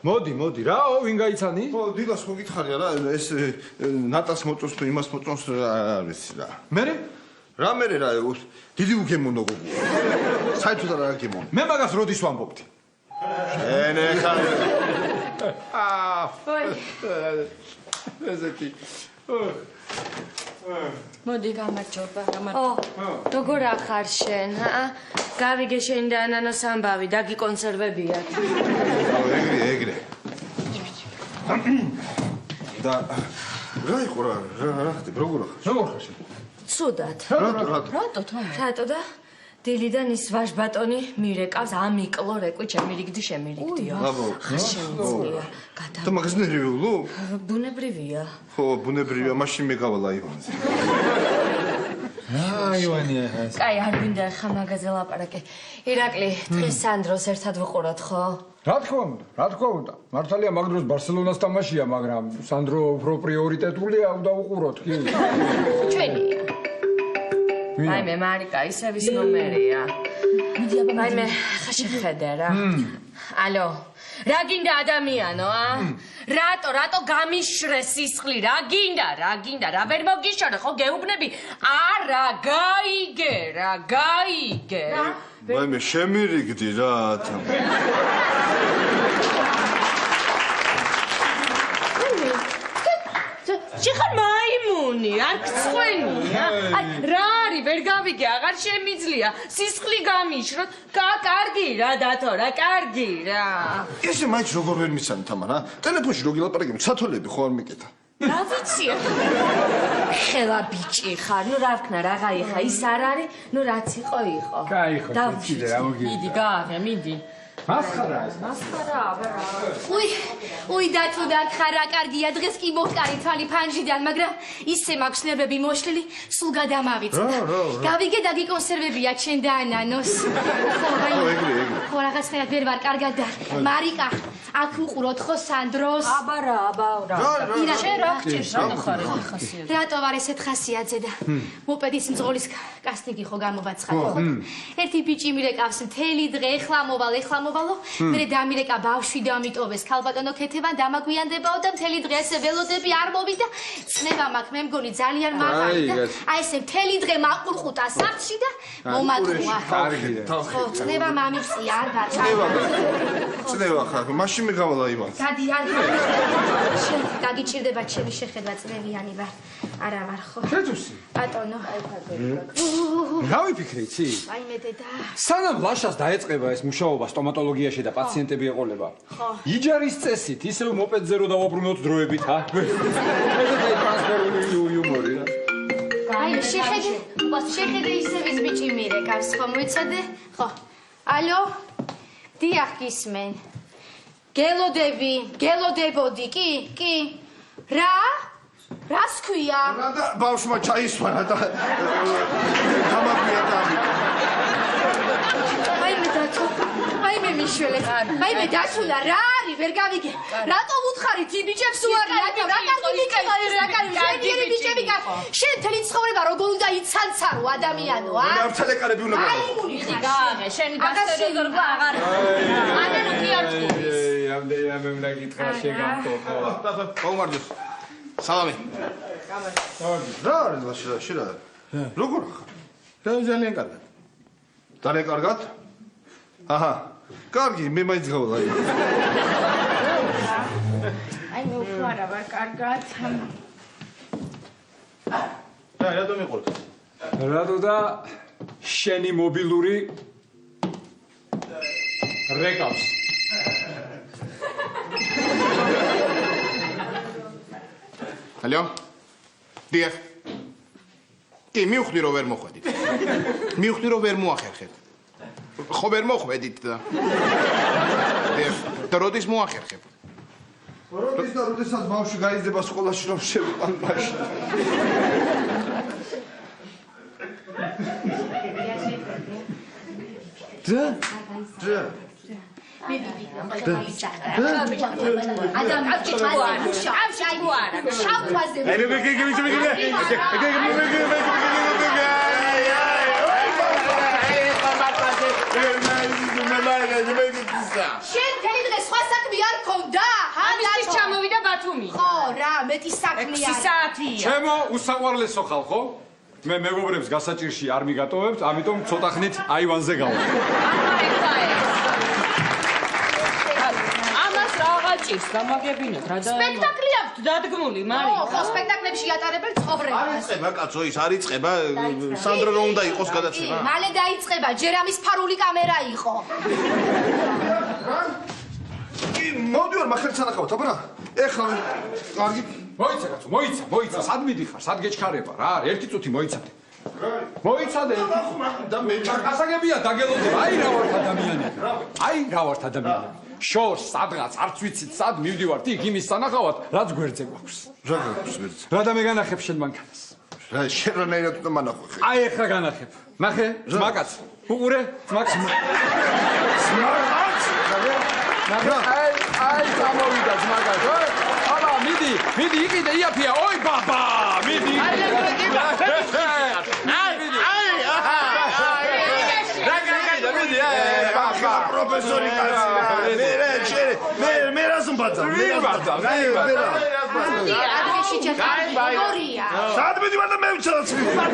მოდი, რაო, ვინ გაიცანი? ხო, დილას ხო გითხარია რა, ეს ნატას მოწონს თუ იმას მოწონს რა არ ვიცი რა. მერე? რა მერე რა, დიდი უგემონო გოგოა. საერთოდ არ გემონო. მე მაგას როდის ვამბობდი? შენ ეხლა ესეთი. მოდი გამარჯობა. როგორ ახარ შენ? გავიგე შენ და ანანოს ამბავი, დაგიკონსერვებიათ. ეგრე. და რა იყო რა ხდება, როგორ ხარ შენ? ცუდად. რატო და დილიდან ის ვაჟ ბატონი მირეკავს ამიკლო რეკვი ჩემი რიგდი შემირიგდიო. ხარ შემიძლია. და მაგას ნერვიულო? ბუნებრივია. ხო, ბუნებრივია, მაშინ მე გავალ აივანზე. აივანია ეს. კაი, არ გვინდა ხა მაგაზე ლაპარაკე. ირაკლი, დღეს სანდროს ერთად ვუყუროთ, ხო? რა თქმა უნდა. მართალია მაგ დროს ბარსელონას თამაშია, მაგრამ სანდრო უფრო პრიორიტეტულია, უნდა უყუროთ, კი. ჩვენია. ვაიმე, მარიკა, ისევის ნომერია. ვაიმე, ხა შეხედე რა. ალო, რა გინდა ადამიანო, რატო გამიშრე სისხლი, რა გინდა, რა ვერ მოგიშორე, ხო გეუბნები? არა, გაიგე. ვაიმე, შემირიგდი რა. შეხარ მაიმუნი, არ გწყვენია. აი, რა არის, ვერ გავიგე, აღარ შემიძლია. სისხლი გამიშროთ, კარგი რა დათო რა, კარგი რა. ესე მაინც როგორ ვერ მისცემთ ამან, რა? ტელეფონში რო გილაპარაკებთ, სათოლები ხო არ მიკეთა? რა ვიცი? ხელა ბიჭი ხარ, ნუ რა ვქნა, რაღა იხა, ის არ არის, ნუ რაც იყო. კაი ხო, კიდე რა მოგიდი. მიდი, გააღე, მიდი. მასხარა ეს. უი დათო და ხარა კარგია, დღეს კი მოხკარი თვალი ფანჯიდან, მაგრამ ისე მაქვს ნერვები მოშლილი, სულ გადამავიწყდა. გავიგე და გიკონსერვებია ჩემ და ანანოს. ხო, რაღაცნაირად ვერ ვარ კარგად და მარიკა, აქ უყუროთ ხო სანდროს? აბა რა. შენ რა გჭირს, რატო ხარ ეს ხასიათი? რატო ვარ ესეთ ხასიათზე და მოპედის მძღოლის კასტინგი ხო გამოვაცხადე, ხო? ერთი ბიჭი მირეკავს მთელი დღე, ეხლა მოვალო, მე დამირეკა ბავშვი და ამიტოვეს ქალბატონო ქეთევან დამაგვიანდებაო და მთელი დღე ესე ველოდები არ მოვიდა. ცნება მაქვს, მე მგონი ძალიან მაღალი და აი ესე მთელი დღე მაყურყუტა საფში და მომატყუა. ხო, ცნება მამიწია, არ გაჩაღდა. ცნება ხარ, მაშინ მე გავალ აივანზე. გადი არ შენ გაგიჭირდება ჩემი შეხედვა წლევიანი ვარ. არა ვარ ხო? შეძუსი. ბატონო. რა ვიფიქრე იცი? ვაიმე დედა. სანამ ლაშას დაეწყება ეს მუშაობა სტომატოლოგიაში და პაციენტები ეყოლება. იჯარის წესით ისევ მოპედზე რო დავაბრუნოთ დროებით, ჰა? ესეთი ტრანსფერული იუმორი რა. აი შეხედე ისევის ბიჭი მირეკავს, ხო მოიცადე? ხო. ალო? დიახ გისმენ. გელოდებოდი, კი? რა? რას ქვია? რა და ბავშვმა ჩაისვარა და გამაგვია და აი მე დათო. აი მე მიშველეთ. აი მე დათულა რა არის ვერ გავიგე. რატომ უთხარით იმ ბიჭებს უარყარით? რა კარგი ბიჭებია, რა კარგი. შენი ბიჭები შენ თელი ცხოვრება როგორ უნდა იცანცარო ადამიანო, ა? მე არ ჩალეკარები უნდა გავა. დიდი გააღე, შენი გასტერეგორგა აღარ. ანანო კი არ თქვის. ამდენი უნდა გითხრა შეგამთო. გაუმარჯოს. სალამი. რა არის ლაშა რა? როგორ ხარ? რა ძალიან კარგად. ძალიან კარგად? აჰა. კარგი, მე მაინც გავლა. აი მე უფრო არა ვარ კარგად. რატომ იყურთ? რატო და შენი მობილური რეკავს. ალო? დიახ. კი, მივხვდი რომ ვერ მოხვედით. მივხვდი რომ ვერ მოახერხეთ. ხო ვერ მოხვედით და. დიახ, და როდის მოახერხებ? როდის და როდესაც ბავშვი გაიზრდება სკოლაში რომ შევიყან ბავშვი. და შენ თელი დღე სხვა საქმე არ გქონდა? ამისთვის ჩამოვიდა ბათუმი. ხო, რა, მეტი საქმე არის. 6 საათია. ჩემო უსაყვარლესო ხალხო, მე მეგობრებს გასაჭირში არ მიგატოვებთ, ამიტომ ცოტა ხნით აივანზე გავა. ამას რაღაცის გამაგებინოთ რა და სპექტაკლი აქვს დადგმული, მარია. ხო, სპექტაკლებში ატარებენ ცხოვრებას. არიწყება კაცო ის არიწყება სანდრო რომ უნდა იყოს გადაცემა. მალე დაიწყება, ჯერ ამის ფარული კამერა იყო. კი, მოდივარ მახერც ანახავთ, აბა. ეხლა კარგი. მოიცა კაცო, მოიცა, სად მიდიხარ, სად გეჩქარება რა არის? ერთი წუთი მოიცადე. მოიცადე. და მე გასაგებია დაგელოდება, აი რა ვართ ადამიანები. აი რა ვართ ადამიანები. შორს სადღაც არც ვიცით სად მივდივართ იქ იმის სანახავად, რაც გვერდზე გვაქვს. რა გაქვს ვერც? რა და მე განახებ შენ მანქანას. რა შენ რანაირად უნდა მანახო ხე? აი ეხლა განახებ. ნახე, ძმაკაც. უყურე, ძმაკაც. აი გამოვიდა ძმაკაც. აბა, მიდი, იყიდე იაფია. ოი ბაბა, მიდი. პროფესორი კაცი. მე რას უმბაძა? ადრეში ჯეთარი გორია. სად მიდივარ და მე ვცადაც მიდივარ.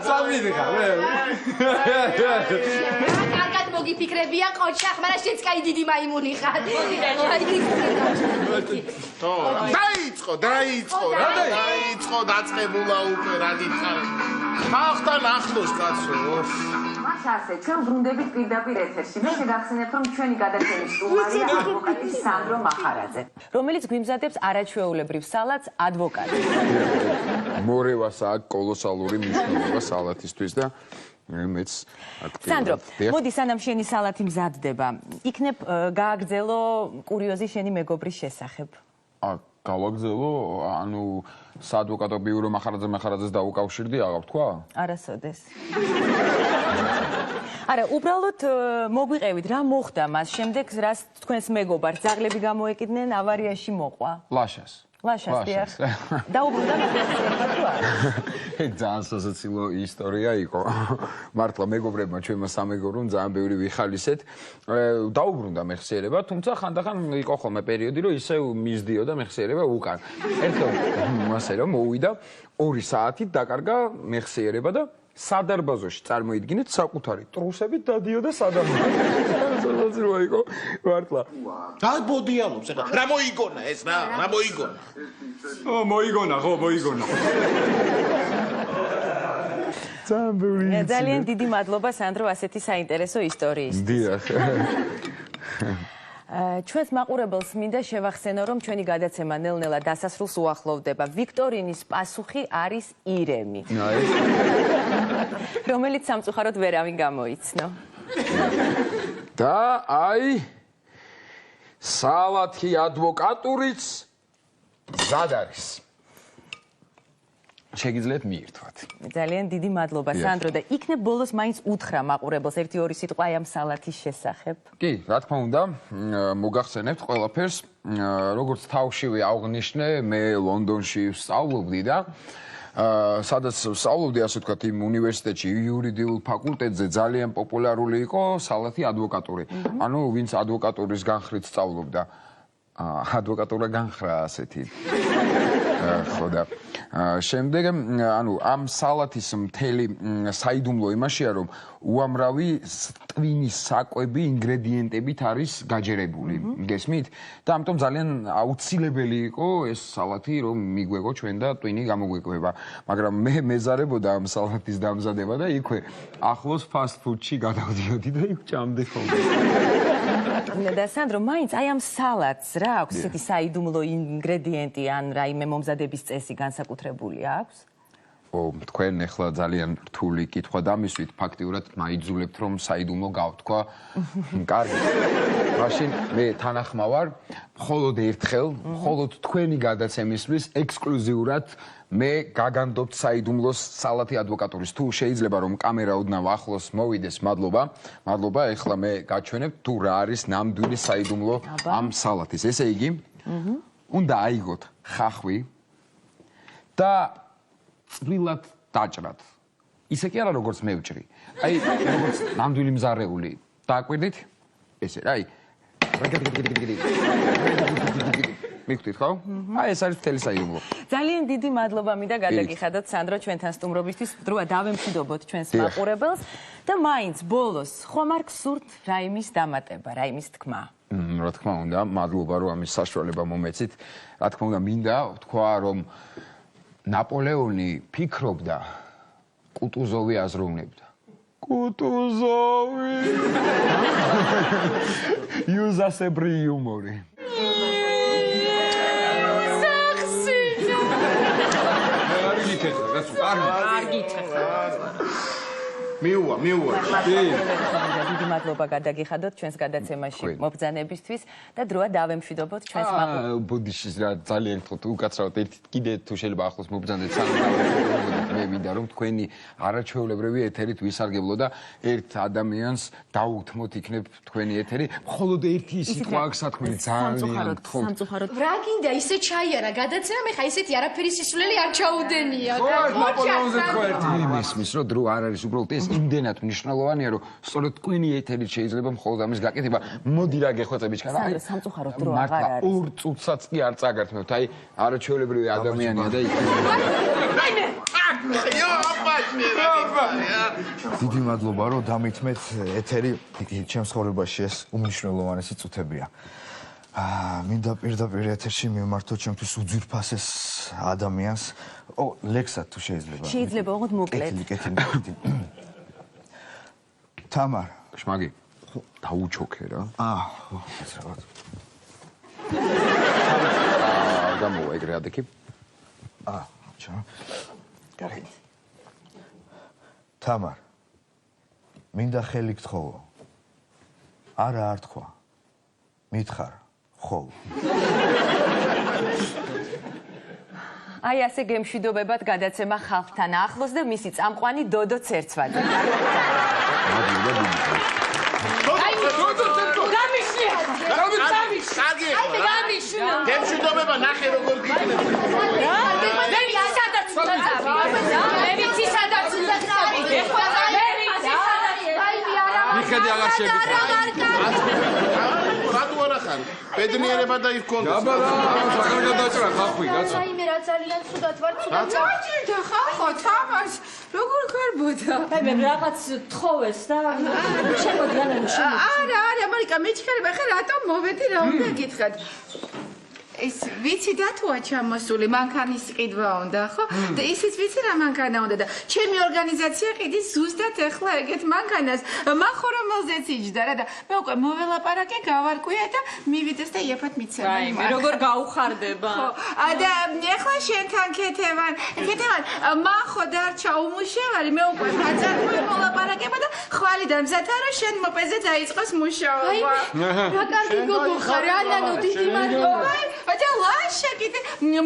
სად მიდიხარ? კარგად მოგიფიქრებია ყოჩა, მაგრამ შენც კაი დიდი მაიმუნი ხარ. დაიწყო, დაწყებულა უკვე რა გითხარ. ხალხთან ახლოს კაცო. მას ასე, ჩვენ ბრუნდებით პირდაპირ ეთერში. მე შეგახსენებ, რომ ჩვენი გადაცემის სტუმარია ადვოკატი სანდრო მახარაძე, რომელიც გვიმზადებს არაჩვეულებრივ სალათს ადვოკატი. მორევას აქვს კოლოსალური მნიშვნელობა სალათისთვის და მეც სანდრო, მოდი სანამ შენი სალათი მზადდება, იქნებ გააგრძელო კურიოზი შენი მეგობრის შესახებ. გავაგზელო, ანუ საადვოკატო ბიურო მახარაძეს დაუკავშირდი, აღარ თქვა? არასოდეს. არა, უბრალოდ მოგვიყევით, რა მოხდა მას შემდეგ, რაც თქვენს მეგობარს ძაღლები გამოეკიდნენ, ავარიაში მოყვა. ლაშას. ლაშას, დიახ. დაუბრუნდა მეხსიერება თუ არა? ეგ ძალიან სასაცილო ისტორია იყო. მართლა მეგობრებმა ჩვენმა სამეგობრომ ძალიან ბევრი ვიხალისეთ. დაუბრუნდა მეხსიერება, თუმცა ხანდახან იყო ხოლმე პერიოდი, რომ ისევ მისდიოდა მეხსიერება უკან. ერთხელ მასე რომ მოვიდა 2 საათით დაკარგა მეხსიერება და სადარბაზოში წარმოიდგინეთ საკუთარი ტრუსებით დადიოდა სადარბაზოში. რა იყო? მართლა. და ბოდიალობს ეხლა. რა მოიგონა ეს რა? რა მოიგონა? მოიგონა. ძალიან დიდი მადლობა სანდრო ასეთი საინტერესო ისტორიისთვის. დიახ. ჩვენს მაყურებელს მინდა შევახსენო, რომ ჩვენი გადაცემა ნელ-ნელა დასასრულს უახლოვდება. ვიქტორინის პასუხი არის ირემი. რომელიც სამწუხაროდ ვერავინ გამოიცნო. და აი სალათი ადვოკატურიც მზად არის. შეგიძლიათ მიირთვათ. ძალიან დიდი მადლობა სანდრო და იქნებ ბოლოს მაინც უთხრა მაყურებელს 1-2 სიტყვა ამ სალათის შესახებ. კი, რა თქმა უნდა, მოგახსენებთ ყველაფერს. როგორც თავშივე აღნიშნე, მე ლონდონში ვსწავლობდი და სადაც ვსწავლობდი, ასე ვთქვათ, იმ უნივერსიტეტში, იურიდიულ ფაკულტეტზე ძალიან პოპულარული იყო სალათი ადვოკატური. ანუ ვინც ადვოკატურის განხრით სწავლობდა, ადვოკატურა განხრა ასეთი. ხო და შემდეგ ანუ ამ სალათის მთელი საიდუმლო იმაშია რომ უამრავი ტვინის საკვები ინგრედიენტებით არის გაჯერებული გესმით და ამიტომ ძალიან აუცილებელი იყო ეს სალათი რომ მიგვეგო ჩვენ და ტვინი გამოგვეკვება მაგრამ მე მეზარებოდა ამ სალათის დამზადება და იქვე ახლოს ფასტ ფუდში გადავდიოდი და იქ ჭამდი ხოლმე და სანდრო მაინც აი ამ სალატს რა აქვს ესეთი საიდუმლო ინგრედიენტი ან რაიმე მომზადების წესი განსაკუთრებული აქვს? თქვენ ახლა ძალიან რთული კითხვა დამისვით, ფაქტიურად მაიძულებთ რომ საიდუმლო გავთქვა. კარგი. მაშინ მე თანახმავარ, მხოლოდ ერთხელ, მხოლოდ თქვენი გადაცემისთვის ექსკლუზიურად მე გაგანდობთ საიდუმლოს სალათი ადვოკატურის. თუ შეიძლება რომ კამერა ოდნავ ახლოს მოვიდეს, მადლობა. მადლობა, ახლა მე გაჩვენებთ თუ რა არის ნამდვილი საიდუმლო ამ სალათის. ესე იგი, უნდა აიგოთ ხახვი და წვრილად დაჭრათ. ისე კი არა როგორც მე ვჭრი. აი, როგორც ნამდვილი მზარეული. დააკვირდით? ესე, აი. მიხვდით ხო? აი, ეს არის მთელი საიდუმლო. ძალიან დიდი მადლობა მინდა გადაგიხადოთ სანდრო ჩვენთან სტუმრობისთვის. დროა დავემშვიდობოთ ჩვენს მაყურებელს და მაინც ბოლოს ხომ არ გსურთ რაიმის დამატება, რაიმის თქმა? რა თქმა უნდა, მადლობა რომ ამის საშუალება მომეცით. რა თქმა უნდა, მინდა ვთქვა რომ ნაპოლეონი ფიქრობდა, კუტუზოვი აზროვნებდა. კუტუზოვი! იუზასებრი იუმორი. მიუვა. დიდი მადლობა გადაგიხადოთ ჩვენს გადაცემაში მობრძანებისთვის და დროა დავემშვიდობოთ ჩვენს მაყურებელს. ბოდიშის რა ძალიან თქო უკაცრავად ერთი კიდე თუ შეიძლება ახლოს მობრძანდეთ სანამ მე მინდა რომ თქვენი არაჩვეულებრივი ეთერით ვისარგებლო და ერთ ადამიანს დაუთმოთ იქნებ თქვენი ეთერი. მხოლოდ ერთი სიტყვა აქვს სათქმელი ძალიან სამწუხაროდ. რა გინდა ისე ჩაიარა გადაცემა, მე ხა ისეთი არაფერი სისულელი არ ჩაუდენია. მისმის რომ დრო არ არის უბრალოდ ეს იმდენად მნიშვნელოვანია რომ სწორედ თქვენი ეთერით შეიძლება მხოლოდ ამის გაკეთება. მოდი რა გეხვეწები ჩქარა. სანდრო სამწუხაროდ დრო აღარ არის. ორ წუთსაც კი არ წაგართმევთ. აი არაჩვეულებრივი ადამიანია და იქ. დიდი მადლობა რომ დამითმეთ ეთერი ჩემს ცხოვრებაში ეს უმნიშვნელოვანესი წუთებია. მინდა პირდაპირ ეთერში მიმართო ჩემთვის უძვირფასეს ადამიანს. ლექსად თუ შეიძლება. შეიძლება ოღონდ მოკლედ. კეთილი. თამარ, შმაგი. დაუჩოქე რა. ხო, ეს რაღაც. გამოვა ეგრე ადექი. ჩა. კარგი. თამარ. მინდა ხელი გთხოვო. არა არ თქვა. მითხარ. ხო. აი ასე გემშვიდობებად გადაცემა ხალხთან ახლოს და მისი წამყვანი დოდო ცერცვაძე. გემშვიდობა ნახე როგორ გიქნება. მე ვიცი სადაც უნდა წავიდე. მე ვიცი სადაც უნდა წავიდე. მე ვიცი სადაც. მიხედი აღარ შეგიძლია. რატო არა ხარ? ბედნიერება და იქ კონდეს. აბა რა, საგან გადაჭრა ხახვი, კაცო. რაიმე რა ძალიან ცუდად ვარ, ცუდად. დაჭირდა ხახო, თამაშ. როგორ გარბოდა? აი მე რაღაც თხოვეს და შემოდი ანანო შემოდი. არა, მარიკა, მეჩქარება ხა რატომ მოვედი რა უნდა გითხრათ? ეს ვიცი დათოა ჩამოსული, მანქანის ყიდვა უნდა, ხო? და ისიც ვიცი რა მანქანა უნდა და ჩემი ორგანიზაცია ყიდის ზუსტად ახლა ეგეთ მანქანას. მახორომელზეც იჯდა რა და მე უკვე მოველაპარაკე, გავარკვია და მივიდეს და იაფად მიცემ. აი მე როგორ გაუხარდება. ხო, და ახლა შენთან ქეთევან, მახო დარჩა უმუშევარი, მე უკვე ფაწარკვე მოლაპარაკება და ხვალი დამზადდა რომ შენ მოპეზე დაიწყოს მუშაობა. რა კარგი გოგო ხარ, ანანო, დიდი მადლობა. და ლაშა კიდე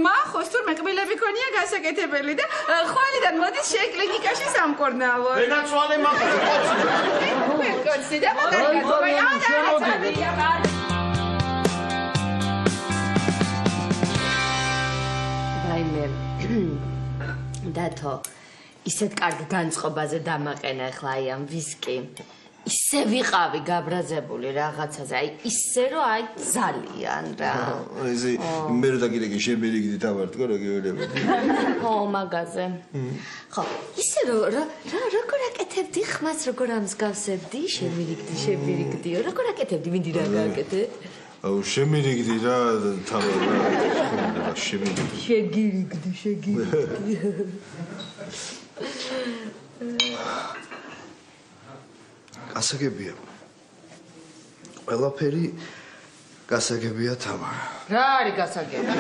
მახოს თუ მეკბილები ქონია გასაკეთებელი და ხვალიდან მოდის შეკლინიკაში სამკურნალო. ვენაცვალე მახოს კოცი და ვაიმე დათო ისეთ კარგ განწყობაზე დამაყენა ახლა აი ამ ვისკი ისე ვიყავი გაბრაზებული რაღაცაზე აი ისე რომ აი ძალიან რა ესე მე რა დაგირეკი შემერიგდი დავარტყო რა გეუბნები ხო მაგაზე ხო ისე როგორ აკეთებდი ხმას როგორ ამსგავსებდი შემირიგდიო როგორ აკეთებდი მინდი რა გააკეთე აუ შემერიგდი რა თამარ შემერიგდი შეგირიგდი გასაგებია ყველაფერი გასაგებია თამარ რა არის გასაგები